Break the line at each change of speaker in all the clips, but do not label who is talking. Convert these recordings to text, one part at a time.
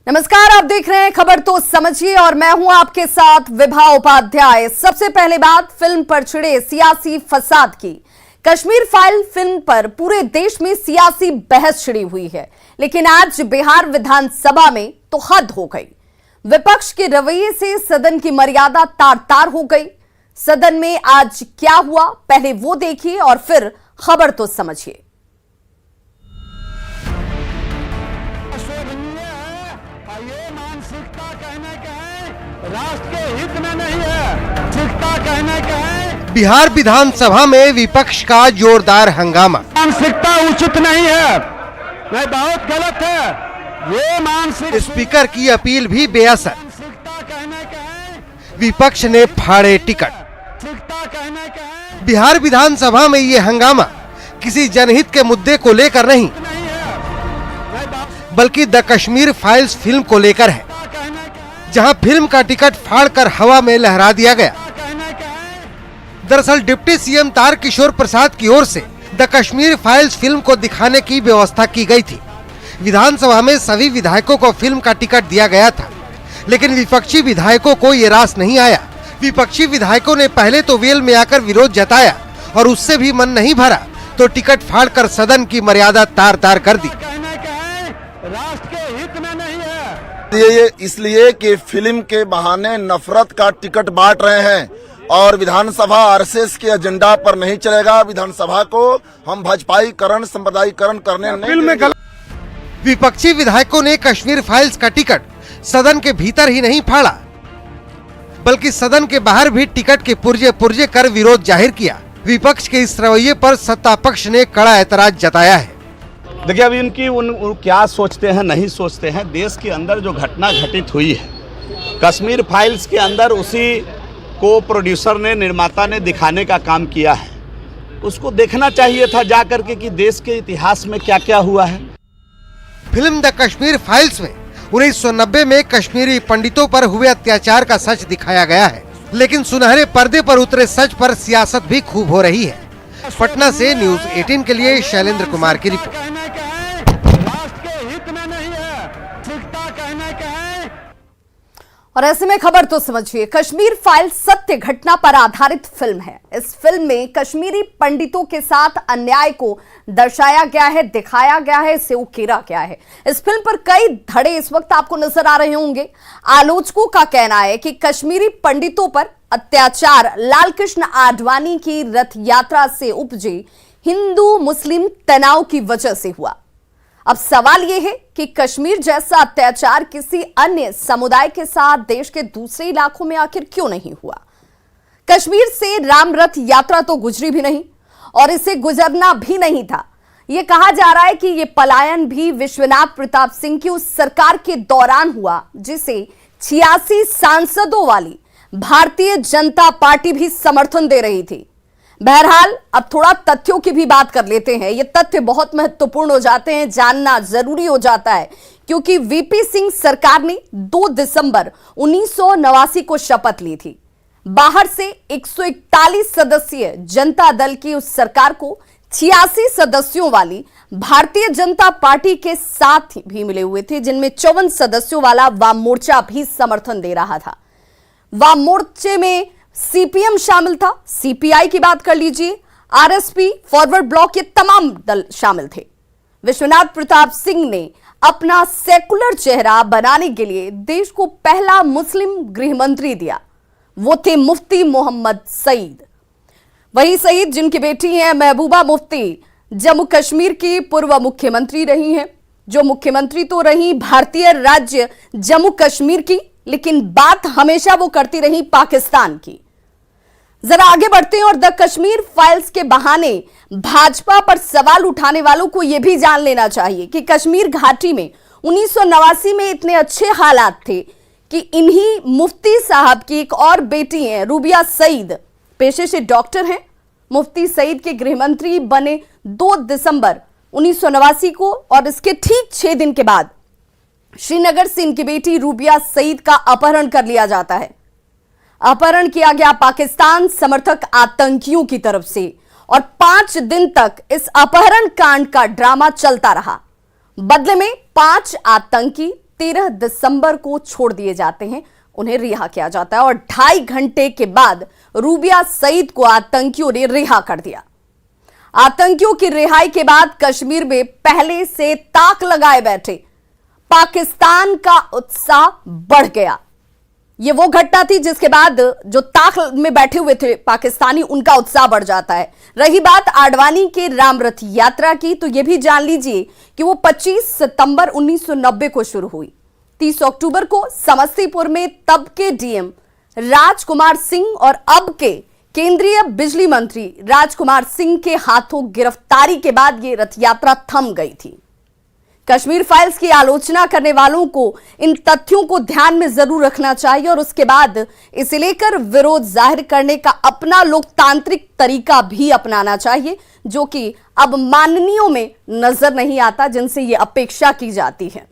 नमस्कार, आप देख रहे हैं खबर तो समझिए और मैं हूं आपके साथ विभा उपाध्याय। सबसे पहले बात फिल्म पर छिड़े सियासी फसाद की। कश्मीर फाइल फिल्म पर पूरे देश में सियासी बहस छिड़ी हुई है, लेकिन आज बिहार विधानसभा में तो हद हो गई। विपक्ष के रवैये से सदन की मर्यादा तार तार हो गई। सदन में आज क्या हुआ, पहले वो देखिए और फिर खबर तो समझिए।
ये मानसिकता कहने के है, राष्ट्र के हित में नहीं है, मानसिकता कहने के है।
बिहार विधानसभा में विपक्ष का जोरदार हंगामा।
मानसिकता उचित नहीं है, ये बहुत गलत है। ये मानसिक
स्पीकर की अपील भी बेअसर।
मानसिकता कहने के है,
विपक्ष ने फाड़े टिकट।
मानसिकता कहने के है,
बिहार विधानसभा में ये हंगामा किसी जनहित के मुद्दे को लेकर नहीं,
नहीं है। ये बहुत
बल्कि द कश्मीर फाइल्स फिल्म को लेकर है,
कहने के है,
जहां फिल्म का टिकट फाड़कर हवा में लहरा दिया गया।
कहने के है।
दरअसल डिप्टी सीएम तारकिशोर प्रसाद की ओर से द कश्मीर फाइल्स फिल्म को दिखाने की व्यवस्था की गई थी। विधानसभा में सभी विधायकों को फिल्म का टिकट दिया गया था, लेकिन विपक्षी विधायकों को ये रास नहीं आया। विपक्षी विधायकों ने पहले तो वेल में आकर विरोध जताया और उससे भी मन नहीं भरा तो टिकट फाड़कर सदन की मर्यादा तार तार कर दी।
कहने के है, राष्ट्र के हित में नहीं है।
ये इसलिए कि फिल्म के बहाने नफरत का टिकट बांट रहे हैं और विधानसभा आरएसएस के एजेंडा पर नहीं चलेगा। विधानसभा को हम भाजपाईकरण सांप्रदायिकरण करने नहीं देंगे।
विपक्षी विधायकों ने कश्मीर फाइल्स का टिकट सदन के भीतर ही नहीं फाड़ा, बल्कि सदन के बाहर भी टिकट के पुर्जे पुर्जे कर विरोध जाहिर किया। विपक्ष के इस रवैये पर सत्ता पक्ष ने कड़ा ऐतराज जताया है।
देखिए, अभी उन क्या सोचते हैं नहीं सोचते हैं। देश के अंदर जो घटना घटित हुई है कश्मीर फाइल्स के अंदर, उसी को प्रोड्यूसर ने, निर्माता ने दिखाने का काम किया है। उसको देखना चाहिए था जाकर के कि देश के इतिहास में क्या क्या हुआ है।
फिल्म द कश्मीर फाइल्स में 1990 में कश्मीरी पंडितों पर हुए अत्याचार का सच दिखाया गया है, लेकिन सुनहरे पर्दे पर उतरे सच पर सियासत भी खूब हो रही है। पटना से न्यूज 18 के लिए शैलेंद्र कुमार की रिपोर्ट।
कहने के है, राष्ट्र के हित में नहीं है, मानसिकता कहने के है।
और ऐसे में खबर तो समझिए। कश्मीर फाइल सत्य घटना पर आधारित फिल्म है। इस फिल्म में कश्मीरी पंडितों के साथ अन्याय को दर्शाया गया है, दिखाया गया है, इसे उकेरा गया है। इस फिल्म पर कई धड़े इस वक्त आपको नजर आ रहे होंगे। आलोचकों का कहना है कि कश्मीरी पंडितों पर अत्याचार लालकृष्ण आडवाणी की रथ यात्रा से उपजे हिंदू मुस्लिम तनाव की वजह से हुआ। अब सवाल यह है कि कश्मीर जैसा अत्याचार किसी अन्य समुदाय के साथ देश के दूसरे इलाकों में आखिर क्यों नहीं हुआ। कश्मीर से राम रथ यात्रा तो गुजरी भी नहीं और इसे गुजरना भी नहीं था। यह कहा जा रहा है कि यह पलायन भी विश्वनाथ प्रताप सिंह की उस सरकार के दौरान हुआ जिसे 86 सांसदों वाली भारतीय जनता पार्टी भी समर्थन दे रही थी। बहरहाल अब थोड़ा तथ्यों की भी बात कर लेते हैं। ये तथ्य बहुत महत्वपूर्ण हो जाते हैं, जानना जरूरी हो जाता है, क्योंकि वीपी सिंह सरकार ने 2 दिसंबर 1989 को शपथ ली थी। बाहर से 141 सदस्यीय जनता दल की उस सरकार को 86 सदस्यों वाली भारतीय जनता पार्टी के साथ भी मिले हुए थे, जिनमें 54 सदस्यों वाला वाम मोर्चा भी समर्थन दे रहा था। वाम मोर्चे में सीपीएम शामिल था, सीपीआई की बात कर लीजिए, आरएसपी, फॉरवर्ड ब्लॉक, ये तमाम दल शामिल थे। विश्वनाथ प्रताप सिंह ने अपना सेकुलर चेहरा बनाने के लिए देश को पहला मुस्लिम गृह मंत्री दिया। वो थे मुफ्ती मोहम्मद सईद, वही सईद जिनकी बेटी है महबूबा मुफ्ती, जम्मू कश्मीर की पूर्व मुख्यमंत्री रही हैं, जो मुख्यमंत्री तो रही भारतीय राज्य जम्मू कश्मीर की, लेकिन बात हमेशा वो करती रही पाकिस्तान की। जरा आगे बढ़ते हैं और द कश्मीर फाइल्स के बहाने भाजपा पर सवाल उठाने वालों को यह भी जान लेना चाहिए कि कश्मीर घाटी में 1989 में इतने अच्छे हालात थे कि इन्हीं मुफ्ती साहब की एक और बेटी है रूबिया सईद, पेशे से डॉक्टर हैं। मुफ्ती सईद के गृहमंत्री बने 2 दिसंबर 1989 को और इसके ठीक 6 दिन के बाद श्रीनगर से इनकी बेटी रूबिया सईद का अपहरण कर लिया जाता है। अपहरण किया गया पाकिस्तान समर्थक आतंकियों की तरफ से और 5 दिन तक इस अपहरण कांड का ड्रामा चलता रहा। बदले में 5 आतंकी 13 दिसंबर को छोड़ दिए जाते हैं, उन्हें रिहा किया जाता है और 2.5 घंटे के बाद रूबिया सईद को आतंकियों ने रिहा कर दिया। आतंकियों की रिहाई के बाद कश्मीर में पहले से ताक लगाए बैठे पाकिस्तान का उत्साह बढ़ गया। यह वो घटना थी जिसके बाद जो ताक में बैठे हुए थे पाकिस्तानी, उनका उत्साह बढ़ जाता है। रही बात आडवाणी के राम रथ यात्रा की, तो यह भी जान लीजिए कि वो 25 सितंबर 1990 को शुरू हुई। 30 अक्टूबर को समस्तीपुर में तब के डीएम राजकुमार सिंह और अब के केंद्रीय बिजली मंत्री राजकुमार सिंह के हाथों गिरफ्तारी के बाद यह रथ यात्रा थम गई थी। कश्मीर फाइल्स की आलोचना करने वालों को इन तथ्यों को ध्यान में जरूर रखना चाहिए और उसके बाद इसे लेकर विरोध जाहिर करने का अपना लोकतांत्रिक तरीका भी अपनाना चाहिए, जो कि अब माननीयों में नजर नहीं आता, जिनसे ये अपेक्षा की जाती है।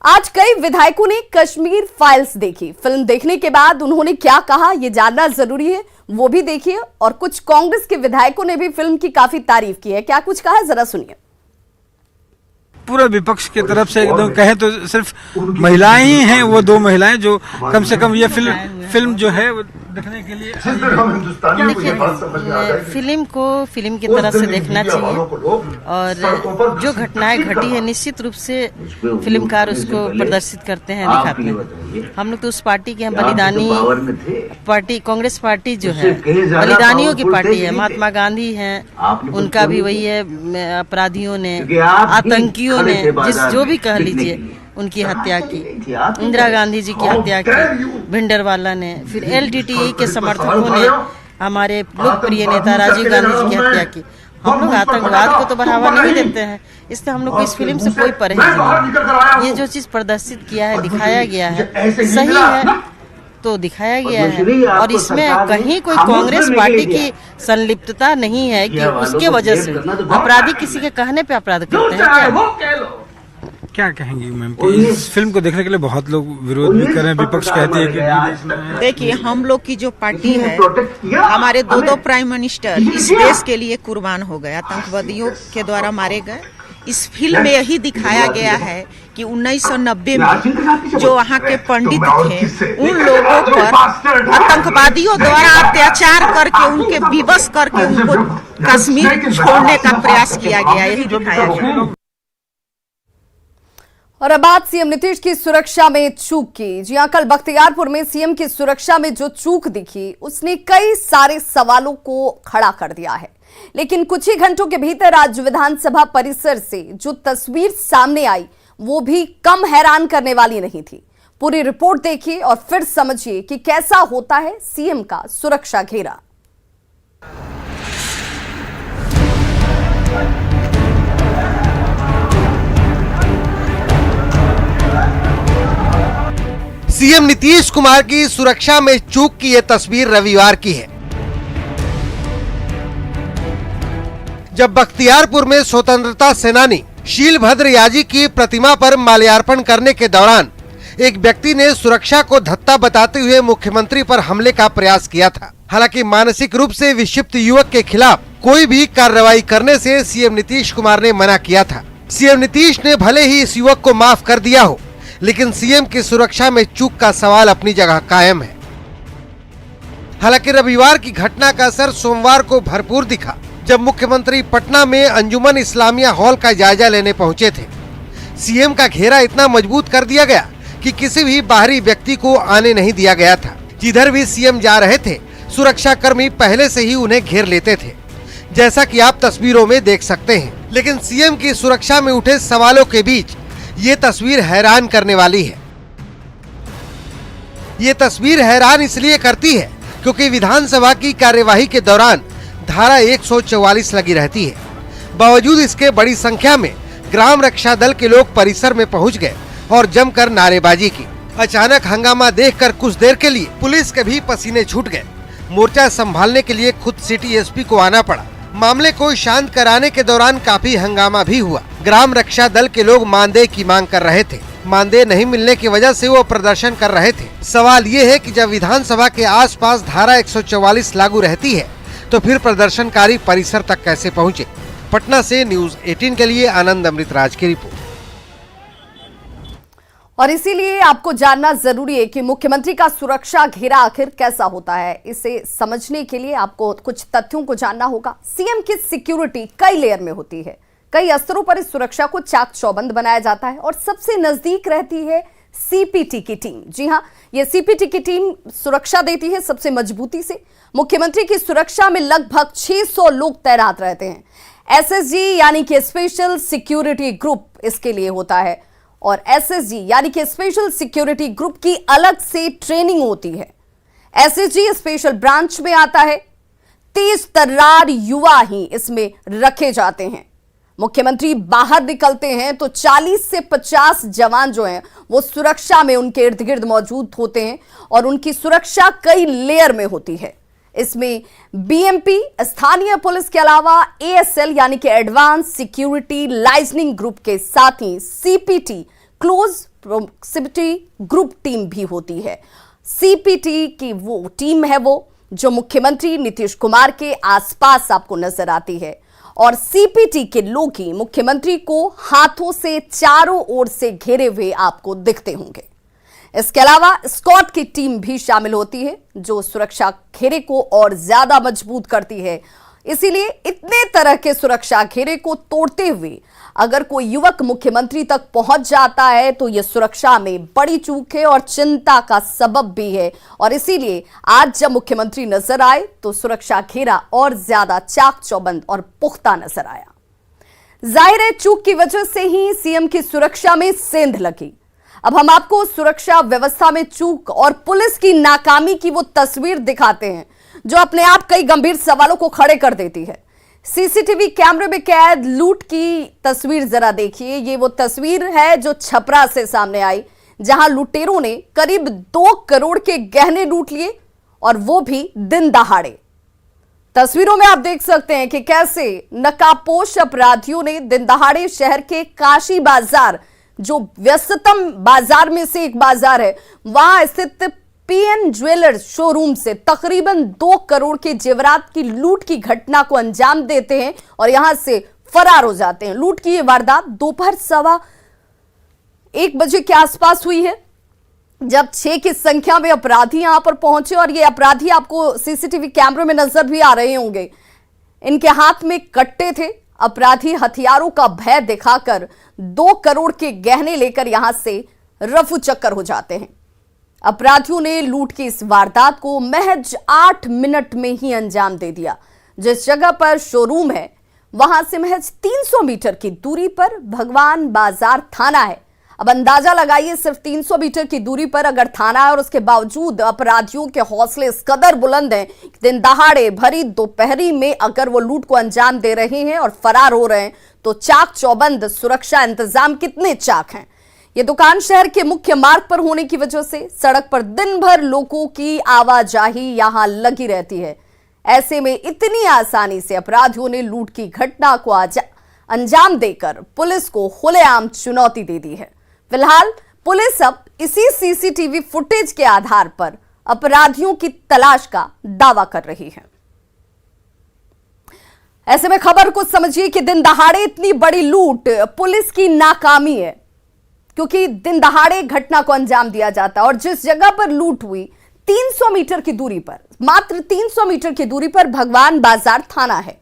आज कई विधायकों ने कश्मीर फाइल्स देखी। फिल्म देखने के बाद उन्होंने क्या कहा, यह जानना जरूरी है, वो भी देखिए। और कुछ कांग्रेस के विधायकों ने भी फिल्म की काफी तारीफ की है। क्या कुछ कहा है, जरा सुनिए।
पूरा विपक्ष की तरफ से एकदम कहें तो सिर्फ महिलाएं ही हैं, वो 2 महिलाएं जो कम से कम ये फिल्म जो है वो देखने के लिए।
देखिए, फिल्म को फिल्म की तरह से देखना चाहिए और जो घटनाएं घटी है निश्चित रूप से फिल्मकार उसको प्रदर्शित करते हैं, दिखाते हैं। हम लोग तो उस पार्टी के हैं, बलिदानी पार्टी, कांग्रेस पार्टी जो है बलिदानियों की पार्टी है। महात्मा गांधी हैं, उनका भी वही है, अपराधियों ने, आतंकियों ने, जो भी कह लीजिए, उनकी हत्या की। इंदिरा गांधी जी की हत्या की भिंडरवाला ने, फिर एलटीटीई के समर्थकों ने हमारे लोकप्रिय नेता राजीव गांधी जी की हत्या की। हम लोग आतंकवाद को तो बढ़ावा नहीं देते हैं, इसलिए हम लोग को इस फिल्म से कोई परहेज नहीं। ये जो चीज प्रदर्शित किया है, दिखाया गया है, सही है तो दिखाया गया है और इसमें कहीं कोई कांग्रेस पार्टी की संलिप्तता नहीं है कि उसके वजह से अपराधी किसी के कहने पे अपराध करते हैं।
क्या कहेंगी मैम कि इस फिल्म को देखने के लिए बहुत लोग विरोध भी कर रहे हैं, विपक्ष कहते हैं कि
देखिए, हम लोग की जो पार्टी है, हमारे 2 प्राइम मिनिस्टर इस देश के लिए कुर्बान हो गए, आतंकवादियों के द्वारा मारे गए। इस फिल्म में यही दिखाया गया है कि 1990 में जो वहाँ के पंडित थे, उन लोगों पर आतंकवादियों द्वारा अत्याचार करके, उनके विवश करके उनको कश्मीर छोड़ने का प्रयास किया गया, यही दिखाया गया।
और अब बात सीएम नीतीश की सुरक्षा में चूक की। जी हां, कल बख्तियारपुर में सीएम की सुरक्षा में जो चूक दिखी, उसने कई सारे सवालों को खड़ा कर दिया है। लेकिन कुछ ही घंटों के भीतर राज्य विधानसभा परिसर से जो तस्वीर सामने आई, वो भी कम हैरान करने वाली नहीं थी। पूरी रिपोर्ट देखिए और फिर समझिए कि कैसा होता है सीएम का सुरक्षा घेरा।
सीएम नीतीश कुमार की सुरक्षा में चूक की यह तस्वीर रविवार की है, जब बख्तियारपुर में स्वतंत्रता सेनानी शीलभद्र याजी की प्रतिमा पर माल्यार्पण करने के दौरान एक व्यक्ति ने सुरक्षा को धत्ता बताते हुए मुख्यमंत्री पर हमले का प्रयास किया था। हालांकि मानसिक रूप से विक्षिप्त युवक के खिलाफ कोई भी कार्रवाई करने से सीएम नीतीश कुमार ने मना किया था। सीएम नीतीश ने भले ही इस युवक को माफ कर दिया हो, लेकिन सीएम की सुरक्षा में चूक का सवाल अपनी जगह कायम है। हालांकि रविवार की घटना का असर सोमवार को भरपूर दिखा, जब मुख्यमंत्री पटना में अंजुमन इस्लामिया हॉल का जायजा लेने पहुंचे थे। सीएम का घेरा इतना मजबूत कर दिया गया कि किसी भी बाहरी व्यक्ति को आने नहीं दिया गया था। जिधर भी सीएम जा रहे थे, सुरक्षा कर्मी पहले से ही उन्हें घेर लेते थे, जैसा कि आप तस्वीरों में देख सकते हैं। लेकिन सीएम की सुरक्षा में उठे सवालों के बीच ये तस्वीर हैरान करने वाली है। ये तस्वीर हैरान इसलिए करती है क्योंकि विधानसभा की कार्यवाही के दौरान धारा 144 लगी रहती है। बावजूद इसके बड़ी संख्या में ग्राम रक्षा दल के लोग परिसर में पहुंच गए और जमकर नारेबाजी की। अचानक हंगामा देखकर कुछ देर के लिए पुलिस के भी पसीने छूट गए। मोर्चा संभालने के लिए खुद सिटी एसपी को आना पड़ा। मामले को शांत कराने के दौरान काफी हंगामा भी हुआ। ग्राम रक्षा दल के लोग मानदेय की मांग कर रहे थे। मानदेय नहीं मिलने की वजह से वो प्रदर्शन कर रहे थे। सवाल ये है कि जब विधानसभा के आसपास धारा 144 लागू रहती है, तो फिर प्रदर्शनकारी परिसर तक कैसे पहुंचे? पटना से न्यूज़ 18 के लिए आनंद अमृतराज की रिपोर्ट।
और इसीलिए आपको जानना जरूरी है कि मुख्यमंत्री का सुरक्षा घेरा आखिर कैसा होता है। इसे समझने के लिए आपको कुछ तथ्यों को जानना होगा। सीएम की सिक्योरिटी कई लेयर में होती है, कई स्तरों पर इस सुरक्षा को चाक चौबंद बनाया जाता है और सबसे नजदीक रहती है सीपीटी की टीम। जी हां, यह सीपीटी की टीम सुरक्षा देती है सबसे मजबूती से। मुख्यमंत्री की सुरक्षा में लगभग 600 लोग तैनात रहते हैं। एसएसजी यानी कि स्पेशल सिक्योरिटी ग्रुप इसके लिए होता है और एसएसजी यानी कि स्पेशल सिक्योरिटी ग्रुप की अलग से ट्रेनिंग होती है। एसएसजी स्पेशल ब्रांच में आता है। तेज तर्रार युवा ही इसमें रखे जाते हैं। मुख्यमंत्री बाहर निकलते हैं तो 40 से 50 जवान जो हैं वो सुरक्षा में उनके इर्द गिर्द मौजूद होते हैं और उनकी सुरक्षा कई लेयर में होती है। इसमें बीएमपी, स्थानीय पुलिस के अलावा एएसएल यानी कि एडवांस सिक्योरिटी लाइजनिंग ग्रुप के साथ ही CPT close proximity group team भी होती है। सीपीटी की वो टीम है वो जो मुख्यमंत्री नीतीश कुमार के आसपास आपको नजर आती है और सीपीटी के लोग ही मुख्यमंत्री को हाथों से चारों ओर से घेरे हुए आपको दिखते होंगे। इसके अलावा स्क्वाड की टीम भी शामिल होती है जो सुरक्षा घेरे को और ज्यादा मजबूत करती है। इसीलिए इतने तरह के सुरक्षा घेरे को तोड़ते हुए अगर कोई युवक मुख्यमंत्री तक पहुंच जाता है तो यह सुरक्षा में बड़ी चूक है और चिंता का सबब भी है। और इसीलिए आज जब मुख्यमंत्री नजर आए तो सुरक्षा घेरा और ज्यादा चाक चौबंद और पुख्ता नजर आया। जाहिर है चूक की वजह से ही सीएम की सुरक्षा में सेंध लगी। अब हम आपको सुरक्षा व्यवस्था में चूक और पुलिस की नाकामी की वो तस्वीर दिखाते हैं जो अपने आप कई गंभीर सवालों को खड़े कर देती है। सीसीटीवी कैमरे में कैद लूट की तस्वीर जरा देखिए। ये वो तस्वीर है जो छपरा से सामने आई जहां लुटेरों ने करीब 2 करोड़ के गहने लूट लिए और वो भी दिन दहाड़े। तस्वीरों में आप देख सकते हैं कि कैसे नकाबपोश अपराधियों ने दिन दहाड़े शहर के काशी बाजार, जो व्यस्ततम बाजार में से एक बाजार है, वहां स्थित पीएन ज्वेलर्स शोरूम से तकरीबन 2 करोड़ के जेवरात की लूट की घटना को अंजाम देते हैं और यहां से फरार हो जाते हैं। लूट की यह वारदात दोपहर 1:15 बजे के आसपास हुई है जब 6 की संख्या में अपराधी यहां पर पहुंचे और ये अपराधी आपको सीसीटीवी कैमरे में नजर भी आ रहे होंगे। इनके हाथ में कट्टे थे। अपराधी हथियारों का भय दिखाकर 2 करोड़ के गहने लेकर यहां से रफू चक्कर हो जाते हैं। अपराधियों ने लूट की इस वारदात को महज 8 मिनट में ही अंजाम दे दिया। जिस जगह पर शोरूम है वहां से महज 300 मीटर की दूरी पर भगवान बाजार थाना है। अब अंदाजा लगाइए, सिर्फ 300 मीटर की दूरी पर अगर थाना है और उसके बावजूद अपराधियों के हौसले इस कदर बुलंद हैं, दिन दहाड़े भरी दोपहरी में अगर वो लूट को अंजाम दे रहे हैं और फरार हो रहे हैं तो चाक चौबंद सुरक्षा इंतजाम कितने चाक हैं। ये दुकान शहर के मुख्य मार्ग पर होने की वजह से सड़क पर दिन भर लोगों की आवाजाही यहां लगी रहती है। ऐसे में इतनी आसानी से अपराधियों ने लूट की घटना को अंजाम देकर पुलिस को खुलेआम चुनौती दे दी है। फिलहाल पुलिस अब इसी सीसीटीवी फुटेज के आधार पर अपराधियों की तलाश का दावा कर रही है। ऐसे में खबर को समझिए कि दिन दहाड़े इतनी बड़ी लूट पुलिस की नाकामी है, क्योंकि दिन दहाड़े घटना को अंजाम दिया जाता है और जिस जगह पर लूट हुई 300 मीटर की दूरी पर, मात्र 300 मीटर की दूरी पर भगवान बाजार थाना है।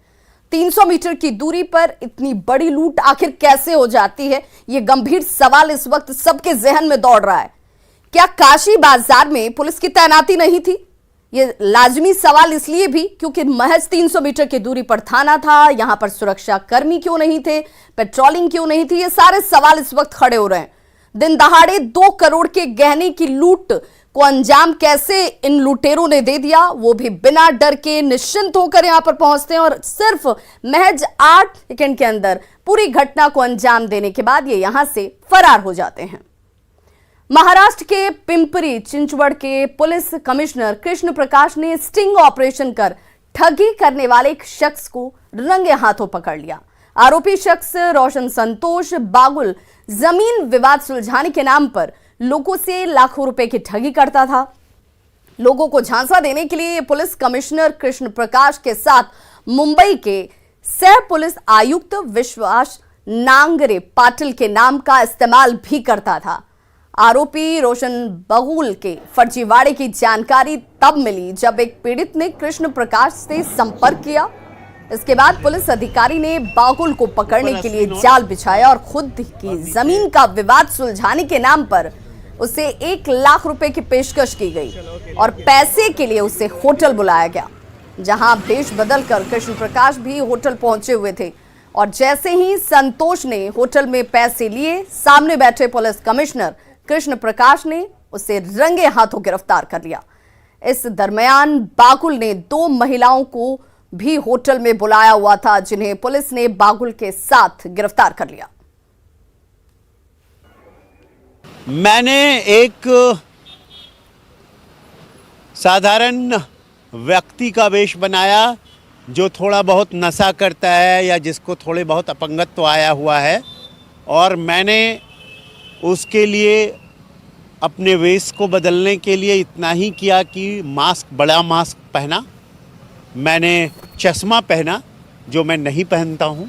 300 मीटर की दूरी पर इतनी बड़ी लूट आखिर कैसे हो जाती है, यह गंभीर सवाल इस वक्त सबके जहन में दौड़ रहा है। क्या काशी बाजार में पुलिस की तैनाती नहीं थी? यह लाजमी सवाल इसलिए भी क्योंकि महज 300 मीटर की दूरी पर थाना था। यहां पर सुरक्षा कर्मी क्यों नहीं थे, पेट्रोलिंग क्यों नहीं थी? ये सारे सवाल इस वक्त खड़े हो रहे हैं। दिन दहाड़े 2 करोड़ के गहने की लूट को अंजाम कैसे इन लुटेरों ने दे दिया, वो भी बिना डर के निश्चिंत होकर यहां पर पहुंचते हैं और सिर्फ महज 8 सेकंड के अंदर पूरी घटना को अंजाम देने के बाद ये यहां से फरार हो जाते हैं। महाराष्ट्र के पिंपरी चिंचवड़ के पुलिस कमिश्नर कृष्ण प्रकाश ने स्टिंग ऑपरेशन कर ठगी करने वाले एक शख्स को रंगे हाथों पकड़ लिया। आरोपी शख्स रोशन संतोष बागुल जमीन विवाद सुलझाने के नाम पर लोगों से लाखों रुपए की ठगी करता था। लोगों को झांसा देने के लिए पुलिस कमिश्नर कृष्ण प्रकाश के साथ मुंबई के सह पुलिस आयुक्त विश्वास नांगरे पाटिल के नाम का इस्तेमाल भी करता था। आरोपी रोशन बगुल के फर्जीवाड़े की जानकारी तब मिली जब एक पीड़ित ने कृष्ण प्रकाश से संपर्क किया। इसके बाद पुलिस अधिकारी ने बागुल को पकड़ने के लिए जाल बिछाया और खुद की जमीन का विवाद सुलझाने के नाम पर उसे 1 लाख रुपए की पेशकश की गई और पैसे के लिए उसे होटल बुलाया गया, जहां भेष बदलकर कृष्ण प्रकाश भी होटल पहुंचे हुए थे। और जैसे ही संतोष ने होटल में पैसे लिए, सामने बैठे पुलिस कमिश्नर कृष्ण प्रकाश ने उसे रंगे हाथों गिरफ्तार कर लिया। इस दरमियान बागुल ने 2 महिलाओं को भी होटल में बुलाया हुआ था, जिन्हें पुलिस ने बागुल के साथ गिरफ्तार कर लिया।
मैंने एक साधारण व्यक्ति का वेश बनाया जो थोड़ा बहुत नशा करता है या जिसको थोड़े बहुत अपंगत्व आया हुआ है, और मैंने उसके लिए अपने वेश को बदलने के लिए इतना ही किया कि बड़ा मास्क पहना, मैंने चश्मा पहना जो मैं नहीं पहनता हूँ,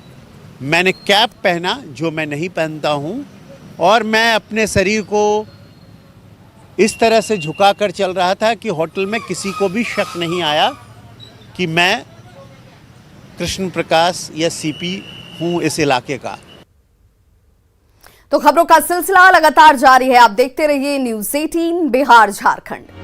मैंने कैप पहना जो मैं नहीं पहनता हूँ, और मैं अपने शरीर को इस तरह से झुकाकर चल रहा था कि होटल में किसी को भी शक नहीं आया कि मैं कृष्ण प्रकाश या सीपी हूँ इस इलाके का।
तो खबरों का सिलसिला लगातार जारी है। आप देखते रहिए न्यूज़ 18 बिहार झारखंड।